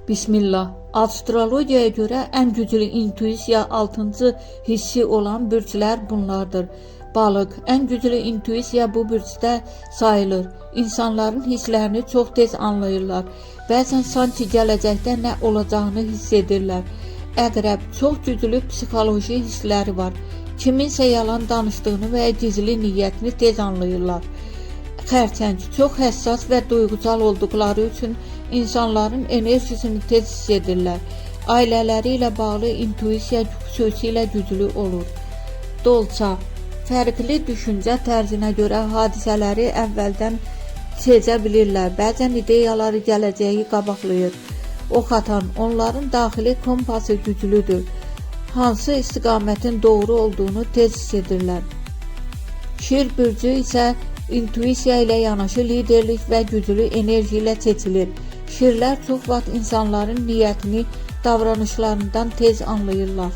Bismillah. Astrologiyaya göre en güclü intuisiya 6. hissi olan bürclər bunlardır. Balıq, en güclü intuisiya bu bürcdə sayılır. İnsanların hisslərini çox tez anlayırlar. Bəzən sanki gələcəkdə nə olacağını hiss edirlər. Əqrəb, çox güclü psixoloji hissləri var. Kiminsə yalan danışdığını və gizli niyyətini tez anlayırlar. Xərçəng, çox həssas və duyğusal olduqları üçün insanların enerjisini tez hiss edirlər. Ailələri ilə bağlı intuisiya xüsusilə güclü olur. Dolça, fərqli düşüncə tərzinə görə hadisələri əvvəldən sezə bilirlər. Bəzən ideyaları gələcəyi qabaqlayır. Ox atan, onların daxili kompası güclüdür. Hansı istiqamətin doğru olduğunu tez hiss edirlər. Şir bürcü isə intuisiya ilə yanaşı liderlik və güclü enerji ilə seçilir. Şirlər çox vaxt insanların niyyətini, davranışlarından tez anlayırlar.